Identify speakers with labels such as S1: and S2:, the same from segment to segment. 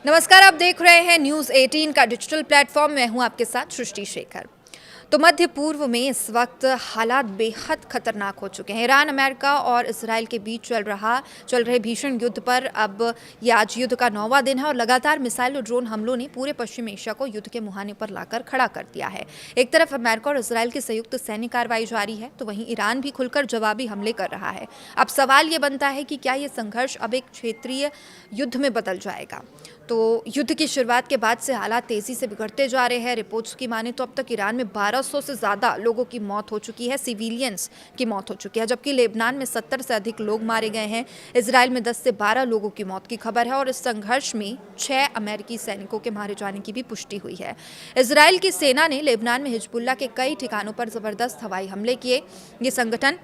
S1: नमस्कार, आप देख रहे हैं न्यूज़ 18 का डिजिटल प्लेटफॉर्म। मैं हूं आपके साथ सृष्टि शेखर। तो मध्य पूर्व में इस वक्त हालात बेहद खतरनाक हो चुके हैं। ईरान, अमेरिका और इसराइल के बीच चल रहे भीषण युद्ध पर अब ये आज युद्ध का 9वां दिन है और लगातार मिसाइल और ड्रोन हमलों ने पूरे पश्चिम एशिया को युद्ध के मुहाने पर लाकर खड़ा कर दिया है। एक तरफ अमेरिका और इसराइल की संयुक्त सैन्य कार्रवाई जारी है, तो वहीं ईरान भी खुलकर जवाबी हमले कर रहा है। अब सवाल ये बनता है कि क्या ये संघर्ष अब एक क्षेत्रीय युद्ध में बदल जाएगा। तो युद्ध की शुरुआत के बाद से हालात तेजी से बिगड़ते जा रहे हैं। रिपोर्ट्स की माने तो अब तक ईरान में 1200 से ज़्यादा लोगों की मौत हो चुकी है, सिविलियंस की मौत हो चुकी है, जबकि लेबनान में 70 से अधिक लोग मारे गए हैं। इसराइल में 10 से 12 लोगों की मौत की खबर है और इस संघर्ष में 6 अमेरिकी सैनिकों के मारे जाने की भी पुष्टि हुई है। इसराइल की सेना ने लेबनान में हिजबुल्लाह के कई ठिकानों पर जबरदस्त हवाई हमले किए। ये संगठन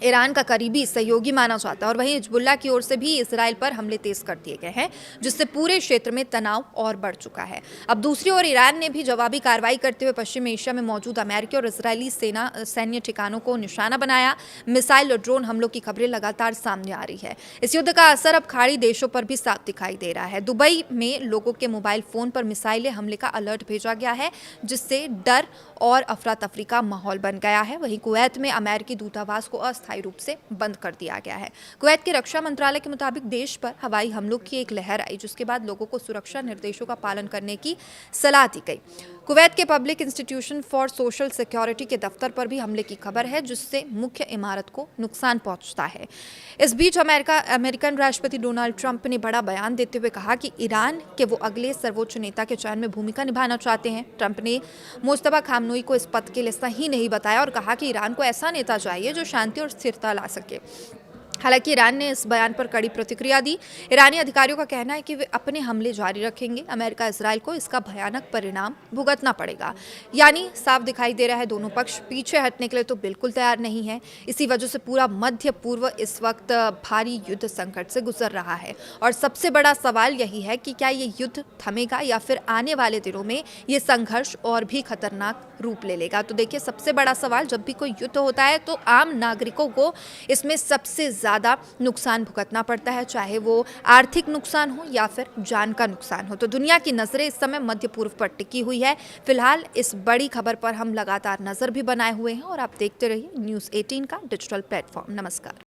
S1: ईरान का करीबी सहयोगी माना जाता है और वहीं हिजबुल्लाह की ओर से भी इसराइल पर हमले तेज कर दिए गए हैं, जिससे पूरे क्षेत्र में तनाव और बढ़ चुका है। अब दूसरी ओर ईरान ने भी जवाबी कार्रवाई करते हुए पश्चिम एशिया में मौजूद अमेरिकी और इजरायली सैन्य ठिकानों को निशाना बनाया। मिसाइल और ड्रोन हमलों की खबरें लगातार सामने आ रही है। इस युद्ध का असर अब खाड़ी देशों पर भी साफ दिखाई दे रहा है। दुबई में लोगों के मोबाइल फोन पर मिसाइलें हमले का अलर्ट भेजा गया है, जिससे डर और अफरा तफरी का माहौल बन गया है। वहीं कुवैत में अमेरिकी दूतावास को अस्थायी रूप से बंद कर दिया गया है। कुवैत के रक्षा मंत्रालय के मुताबिक देश पर हवाई हमलों की एक लहर आई, जिसके बाद लोगों को सुरक्षा निर्देशों का पालन करने की सलाह दी गई। कुवैत के public institution for social security के दफ्तर पर भी हमले की खबर है, जिससे मुख्य इमारत को नुकसान पहुंचता है। इस बीच अमेरिकन राष्ट्रपति डोनाल्ड ट्रंप ने बड़ा बयान देते हुए कहा कि ईरान के वो अगले सर्वोच्च नेता के चयन में भूमिका निभाना चाहते हैं। ट्रंप ने मुस्तफा खामनोई को इस पद के लिए सही नहीं बताया और कहा कि ईरान को ऐसा नेता चाहिए जो शांति और स्थिरता ला सके। हालांकि ईरान ने इस बयान पर कड़ी प्रतिक्रिया दी। ईरानी अधिकारियों का कहना है कि वे अपने हमले जारी रखेंगे। अमेरिका इसराइल को इसका भयानक परिणाम भुगतना पड़ेगा। यानी साफ दिखाई दे रहा है दोनों पक्ष पीछे हटने के लिए तो बिल्कुल तैयार नहीं है। इसी वजह से पूरा मध्य पूर्व इस वक्त भारी युद्ध संकट से गुजर रहा है और सबसे बड़ा सवाल यही है कि क्या ये युद्ध थमेगा या फिर आने वाले दिनों में ये संघर्ष और भी खतरनाक रूप ले लेगा। तो देखिए, सबसे बड़ा सवाल, जब भी कोई युद्ध होता है तो आम नागरिकों को इसमें सबसे ज़्यादा नुकसान भुगतना पड़ता है, चाहे वो आर्थिक नुकसान हो या फिर जान का नुकसान हो। तो दुनिया की नज़रें इस समय मध्य पूर्व पर टिकी हुई है। फिलहाल इस बड़ी खबर पर हम लगातार नज़र भी बनाए हुए हैं और आप देखते रहिए न्यूज़ 18 का डिजिटल प्लेटफॉर्म। नमस्कार।